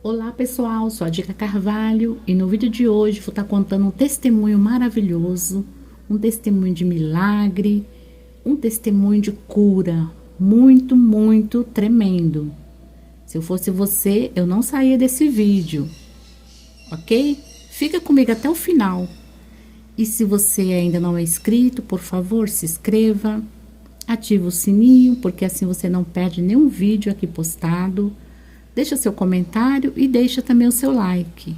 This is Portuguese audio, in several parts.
Olá pessoal, sou a Dica Carvalho e no vídeo de hoje vou estar contando um testemunho maravilhoso, um testemunho de milagre, um testemunho de cura muito tremendo. Se eu fosse você, eu não saía desse vídeo, ok? Fica comigo até o final. E se você ainda não é inscrito, por favor, se inscreva, ative o sininho, porque assim você não perde nenhum vídeo aqui postado. Deixa seu comentário e deixa também o seu like.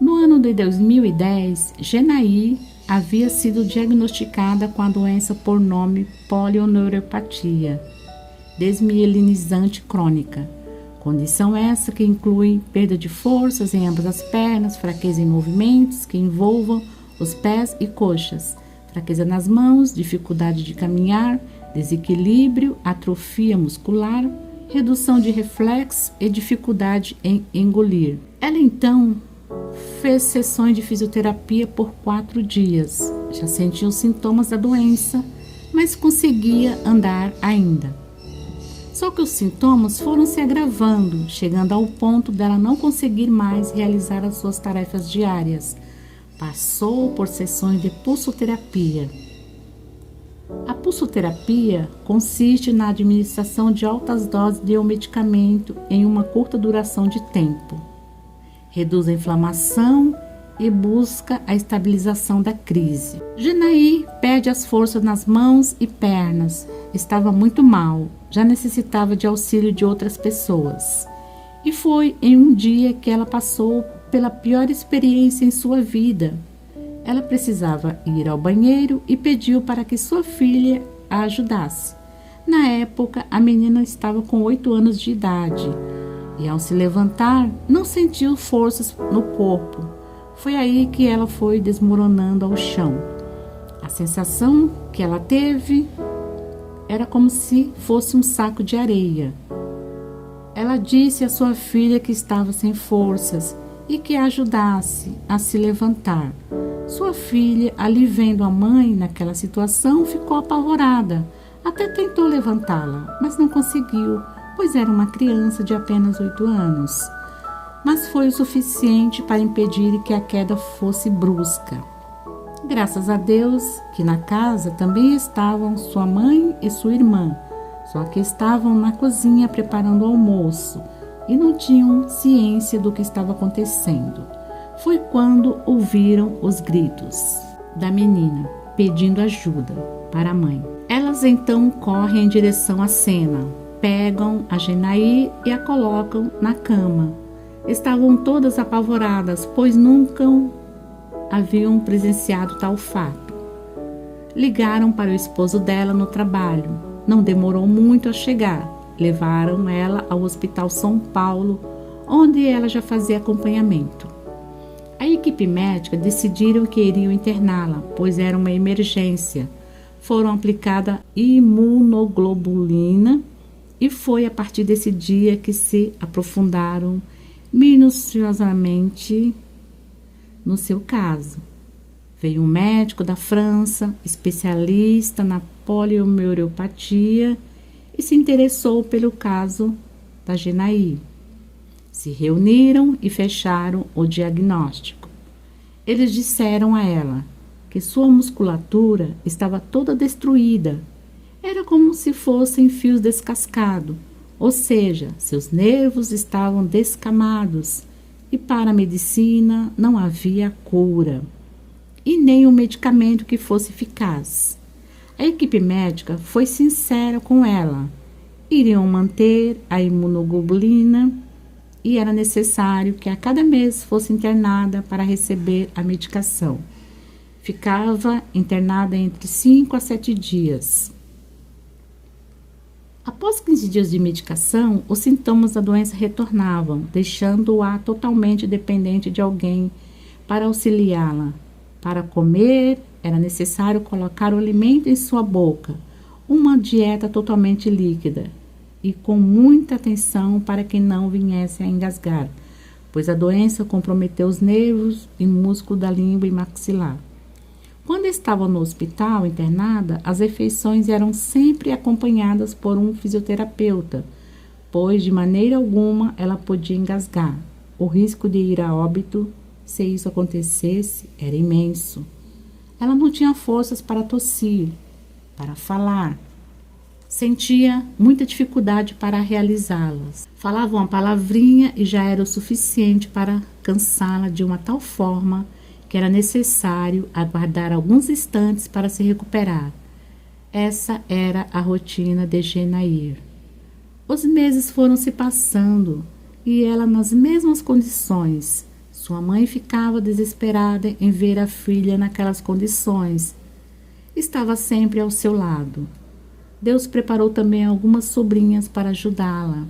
No ano de 2010, Genaí havia sido diagnosticada com a doença por nome polioneuropatia desmielinizante crônica. Condição essa que inclui perda de forças em ambas as pernas, fraqueza em movimentos que envolvam os pés e coxas, fraqueza nas mãos, dificuldade de caminhar, desequilíbrio, atrofia muscular, redução de reflexos e dificuldade em engolir. Ela então fez sessões de fisioterapia por 4 dias. Já sentia os sintomas da doença, mas conseguia andar ainda. Só que os sintomas foram se agravando, chegando ao ponto dela não conseguir mais realizar as suas tarefas diárias. Passou por sessões de pulsoterapia. A pulsoterapia consiste na administração de altas doses de um medicamento em uma curta duração de tempo. Reduz a inflamação e busca a estabilização da crise. Genaí perde as forças nas mãos e pernas. Estava muito mal, já necessitava de auxílio de outras pessoas. E foi em um dia que ela passou pela pior experiência em sua vida. Ela precisava ir ao banheiro e pediu para que sua filha a ajudasse. Na época, a menina estava com 8 anos de idade e, ao se levantar, não sentiu forças no corpo. Foi aí que ela foi desmoronando ao chão. A sensação que ela teve era como se fosse um saco de areia. Ela disse à sua filha que estava sem forças e que a ajudasse a se levantar. Sua filha, ali vendo a mãe naquela situação, ficou apavorada. Até tentou levantá-la, mas não conseguiu, pois era uma criança de apenas 8 anos. Mas foi o suficiente para impedir que a queda fosse brusca. Graças a Deus que na casa também estavam sua mãe e sua irmã, só que estavam na cozinha preparando o almoço e não tinham ciência do que estava acontecendo. Foi quando ouviram os gritos da menina pedindo ajuda para a mãe. Elas então correm em direção à cena, pegam a Genaí e a colocam na cama. Estavam todas apavoradas, pois nunca haviam presenciado tal fato. Ligaram para o esposo dela no trabalho. Não demorou muito a chegar. Levaram ela ao Hospital São Paulo, onde ela já fazia acompanhamento. A equipe médica decidiram que iriam interná-la, pois era uma emergência. Foram aplicada imunoglobulina e foi a partir desse dia que se aprofundaram minuciosamente no seu caso. Veio um médico da França, especialista na polioneuropatia, e se interessou pelo caso da Genaí. Se reuniram e fecharam o diagnóstico. Eles disseram a ela que sua musculatura estava toda destruída. Era como se fossem fios descascados, ou seja, seus nervos estavam descamados e para a medicina não havia cura e nem um medicamento que fosse eficaz. A equipe médica foi sincera com ela. Iriam manter a imunoglobulina e era necessário que a cada mês fosse internada para receber a medicação. Ficava internada entre 5 a 7 dias. Após 15 dias de medicação, os sintomas da doença retornavam, deixando-a totalmente dependente de alguém para auxiliá-la. Para comer, era necessário colocar o alimento em sua boca, uma dieta totalmente líquida e com muita atenção para que não viesse a engasgar, pois a doença comprometeu os nervos e músculo da língua e maxilar. Quando estava no hospital internada, as refeições eram sempre acompanhadas por um fisioterapeuta, pois de maneira alguma ela podia engasgar. O risco de ir a óbito, se isso acontecesse, era imenso. Ela não tinha forças para tossir, para falar. Sentia muita dificuldade para realizá-las. Falava uma palavrinha e já era o suficiente para cansá-la de uma tal forma que era necessário aguardar alguns instantes para se recuperar. Essa era a rotina de Genair. Os meses foram se passando e ela nas mesmas condições. Sua mãe ficava desesperada em ver a filha naquelas condições. Estava sempre ao seu lado. Deus preparou também algumas sobrinhas para ajudá-la.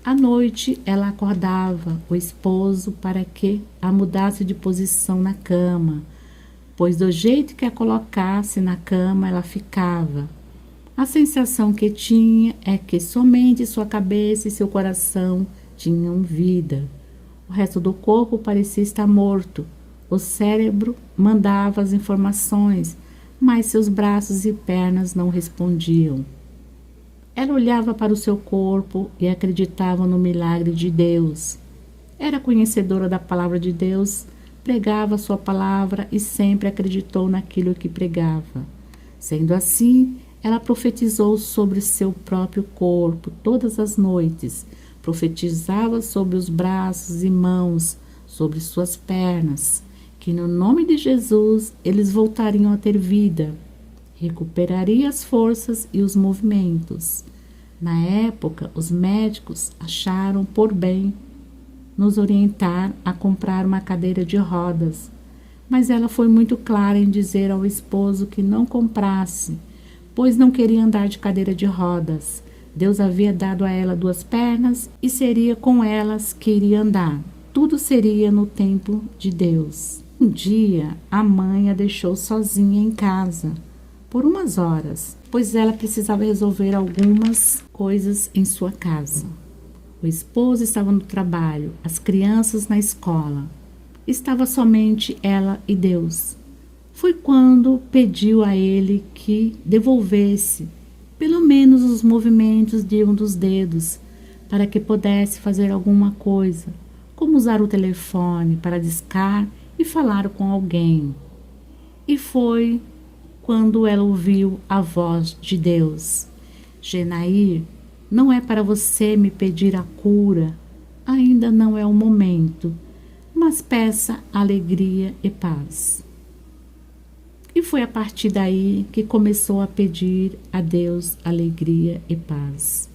À noite, ela acordava o esposo para que a mudasse de posição na cama, pois do jeito que a colocasse na cama, ela ficava. A sensação que tinha é que somente sua cabeça e seu coração tinham vida. O resto do corpo parecia estar morto. O cérebro mandava as informações, mas seus braços e pernas não respondiam. Ela olhava para o seu corpo e acreditava no milagre de Deus. Era conhecedora da palavra de Deus, pregava sua palavra e sempre acreditou naquilo que pregava. Sendo assim, ela profetizou sobre seu próprio corpo todas as noites. Profetizava sobre os braços e mãos, sobre suas pernas, que no nome de Jesus eles voltariam a ter vida. Recuperaria as forças e os movimentos. Na época, os médicos acharam por bem nos orientar a comprar uma cadeira de rodas, mas ela foi muito clara em dizer ao esposo que não comprasse, pois não queria andar de cadeira de rodas. Deus havia dado a ela 2 pernas e seria com elas que iria andar. Tudo seria no tempo de Deus. Um dia, a mãe a deixou sozinha em casa por umas horas, pois ela precisava resolver algumas coisas em sua casa. O esposo estava no trabalho, as crianças na escola. Estava somente ela e Deus. Foi quando pediu a ele que devolvesse pelo menos os movimentos de um dos dedos, para que pudesse fazer alguma coisa, como usar o telefone para discar e falar com alguém. E foi quando ela ouviu a voz de Deus. Genair, não é para você me pedir a cura, ainda não é o momento, mas peça alegria e paz. E foi a partir daí que começou a pedir a Deus alegria e paz.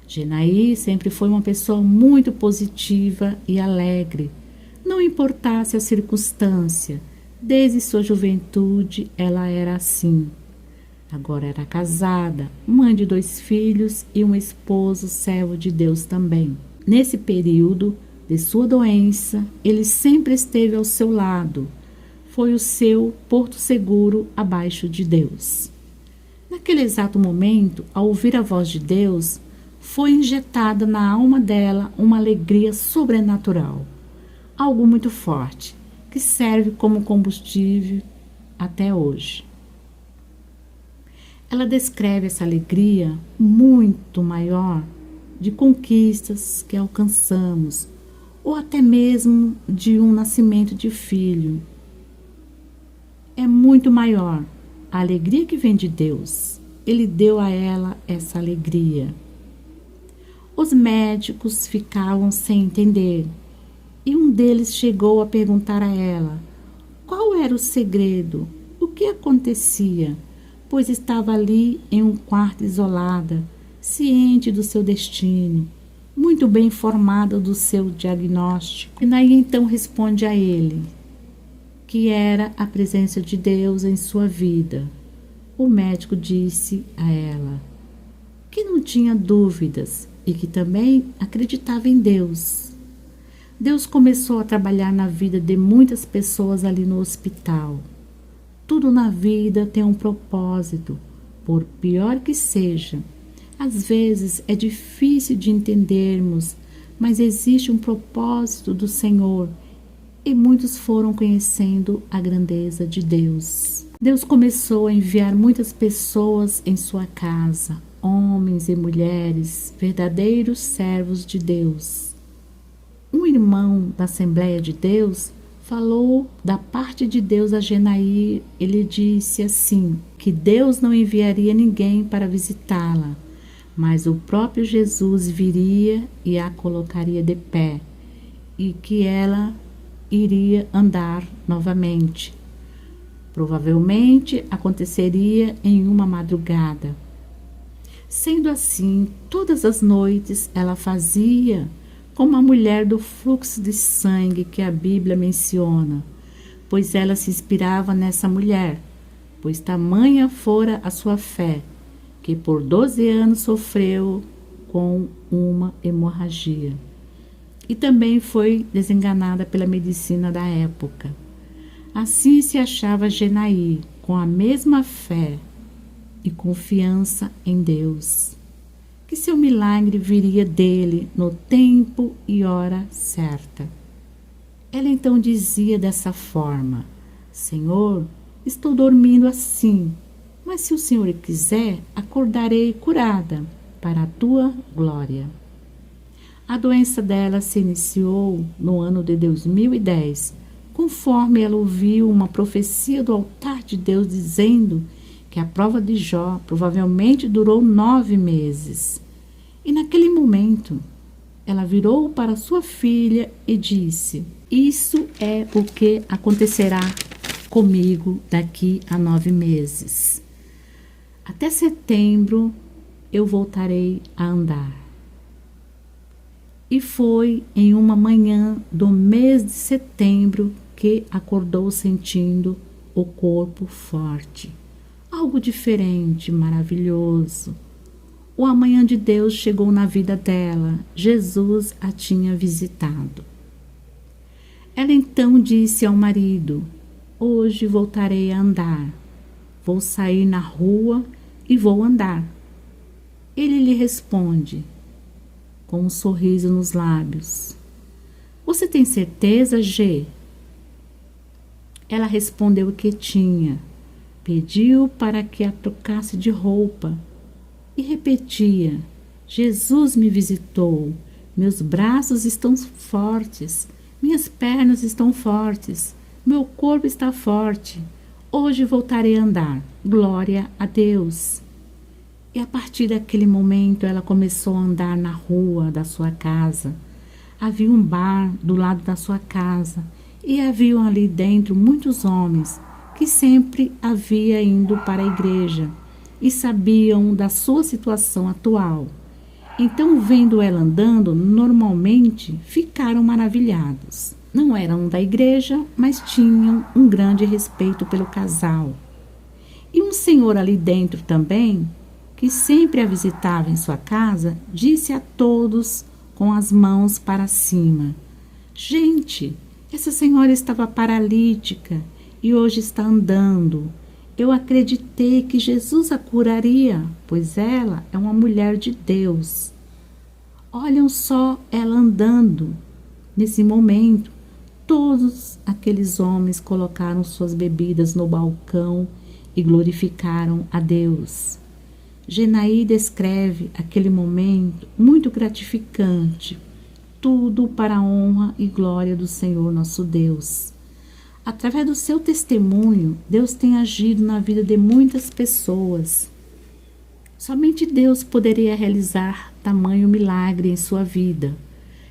Genair sempre foi uma pessoa muito positiva e alegre, não importasse a circunstância. Desde sua juventude ela era assim. Agora era casada, mãe de 2 filhos e um esposo servo de Deus também. Nesse período de sua doença, ele sempre esteve ao seu lado. Foi o seu porto seguro abaixo de Deus. Naquele exato momento, ao ouvir a voz de Deus, foi injetada na alma dela uma alegria sobrenatural, algo muito forte, que serve como combustível até hoje. Ela descreve essa alegria muito maior de conquistas que alcançamos, ou até mesmo de um nascimento de filho. É muito maior a alegria que vem de Deus. Ele deu a ela essa alegria. Os médicos ficavam sem entender, e um deles chegou a perguntar a ela qual era o segredo, o que acontecia, pois estava ali em um quarto isolada, ciente do seu destino, muito bem informada do seu diagnóstico. E daí então responde a ele que era a presença de Deus em sua vida. O médico disse a ela que não tinha dúvidas e que também acreditava em Deus. Deus começou a trabalhar na vida de muitas pessoas ali no hospital. Tudo na vida tem um propósito, por pior que seja. Às vezes é difícil de entendermos, mas existe um propósito do Senhor e muitos foram conhecendo a grandeza de Deus. Deus começou a enviar muitas pessoas em sua casa, homens e mulheres, verdadeiros servos de Deus. Um irmão da Assembleia de Deus falou da parte de Deus a Genaí. Ele disse assim, que Deus não enviaria ninguém para visitá-la, mas o próprio Jesus viria e a colocaria de pé, e que ela iria andar novamente. Provavelmente aconteceria em uma madrugada. Sendo assim, todas as noites ela fazia como a mulher do fluxo de sangue que a Bíblia menciona, pois ela se inspirava nessa mulher, pois tamanha fora a sua fé, que por 12 anos sofreu com uma hemorragia. E também foi desenganada pela medicina da época. Assim se achava Genaí, com a mesma fé e confiança em Deus, que seu milagre viria dele no tempo e hora certa. Ela então dizia dessa forma: Senhor, estou dormindo assim, mas se o Senhor quiser, acordarei curada para a tua glória. A doença dela se iniciou no ano de 2010, conforme ela ouviu uma profecia do altar de Deus dizendo que a prova de Jó provavelmente durou 9 meses. E naquele momento, ela virou para sua filha e disse: isso é o que acontecerá comigo daqui a 9 meses. Até setembro eu voltarei a andar. E foi em uma manhã do mês de setembro que acordou sentindo o corpo forte. Algo diferente, maravilhoso. O amanhã de Deus chegou na vida dela. Jesus a tinha visitado. Ela então disse ao marido: hoje voltarei a andar. Vou sair na rua e vou andar. Ele lhe responde, com um sorriso nos lábios: você tem certeza, Gê? Ela respondeu que tinha. Pediu para que a trocasse de roupa e repetia: Jesus me visitou, meus braços estão fortes, minhas pernas estão fortes, meu corpo está forte, hoje voltarei a andar, glória a Deus. E a partir daquele momento ela começou a andar na rua da sua casa. Havia um bar do lado da sua casa e haviam ali dentro muitos homens que sempre havia indo para a igreja e sabiam da sua situação atual. Então, vendo ela andando normalmente, ficaram maravilhados. Não eram da igreja, mas tinham um grande respeito pelo casal. E um senhor ali dentro também, que sempre a visitava em sua casa, disse a todos com as mãos para cima: gente, essa senhora estava paralítica e hoje está andando. Eu acreditei que Jesus a curaria, pois ela é uma mulher de Deus. Olham só ela andando. Nesse momento, todos aqueles homens colocaram suas bebidas no balcão e glorificaram a Deus. Genaí descreve aquele momento muito gratificante, tudo para a honra e glória do Senhor nosso Deus. Através do seu testemunho, Deus tem agido na vida de muitas pessoas. Somente Deus poderia realizar tamanho milagre em sua vida.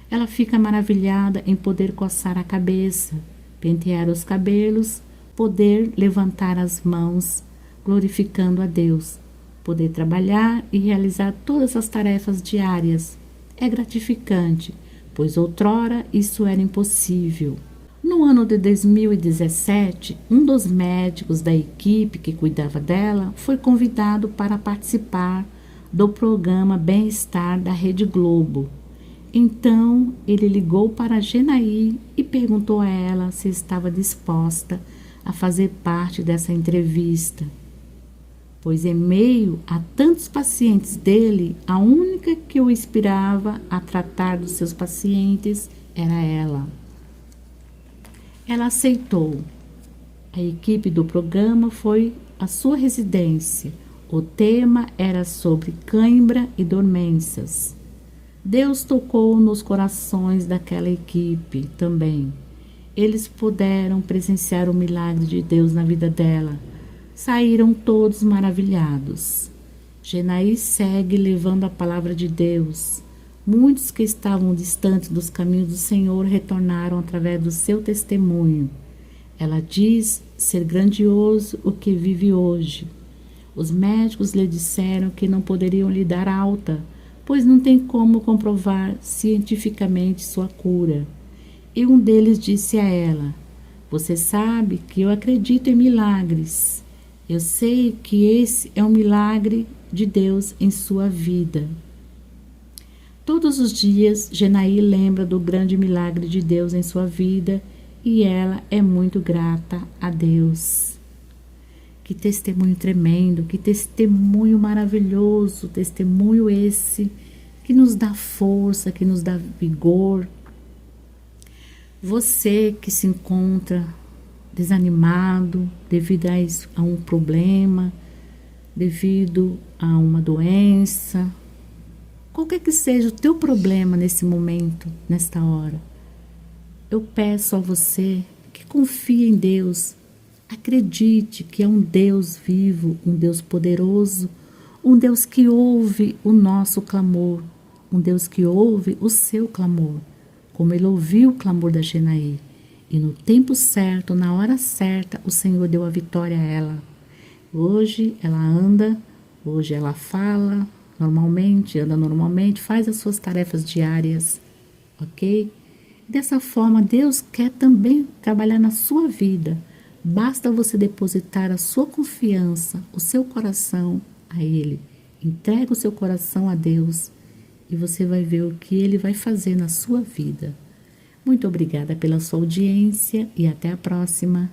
Ela fica maravilhada em poder coçar a cabeça, pentear os cabelos, poder levantar as mãos, glorificando a Deus, poder trabalhar e realizar todas as tarefas diárias. É gratificante, pois outrora isso era impossível. No ano de 2017, um dos médicos da equipe que cuidava dela foi convidado para participar do programa Bem-Estar da Rede Globo. Então, ele ligou para a Genaí e perguntou a ela se estava disposta a fazer parte dessa entrevista, pois em meio a tantos pacientes dele, a única que o inspirava a tratar dos seus pacientes era ela. Ela aceitou. A equipe do programa foi à sua residência. O tema era sobre cãibra e dormências. Deus tocou nos corações daquela equipe também. Eles puderam presenciar o milagre de Deus na vida dela. Saíram todos maravilhados. Genaí segue levando a palavra de Deus. Muitos que estavam distantes dos caminhos do Senhor retornaram através do seu testemunho. Ela diz ser grandioso o que vive hoje. Os médicos lhe disseram que não poderiam lhe dar alta, pois não tem como comprovar cientificamente sua cura. E um deles disse a ela: "Você sabe que eu acredito em milagres. Eu sei que esse é um milagre de Deus em sua vida." Todos os dias, Genaí lembra do grande milagre de Deus em sua vida e ela é muito grata a Deus. Que testemunho tremendo, que testemunho maravilhoso, testemunho esse que nos dá força, que nos dá vigor. Você que se encontra desanimado devido a um problema, devido a uma doença, qualquer que seja o teu problema nesse momento, nesta hora, eu peço a você que confie em Deus, acredite que é um Deus vivo, um Deus poderoso, um Deus que ouve o nosso clamor, um Deus que ouve o seu clamor, como Ele ouviu o clamor da Genaí. E no tempo certo, na hora certa, o Senhor deu a vitória a ela. Hoje ela anda, hoje ela fala normalmente, anda normalmente, faz as suas tarefas diárias, ok? Dessa forma, Deus quer também trabalhar na sua vida. Basta você depositar a sua confiança, o seu coração a Ele. Entrega o seu coração a Deus e você vai ver o que Ele vai fazer na sua vida. Muito obrigada pela sua audiência e até a próxima.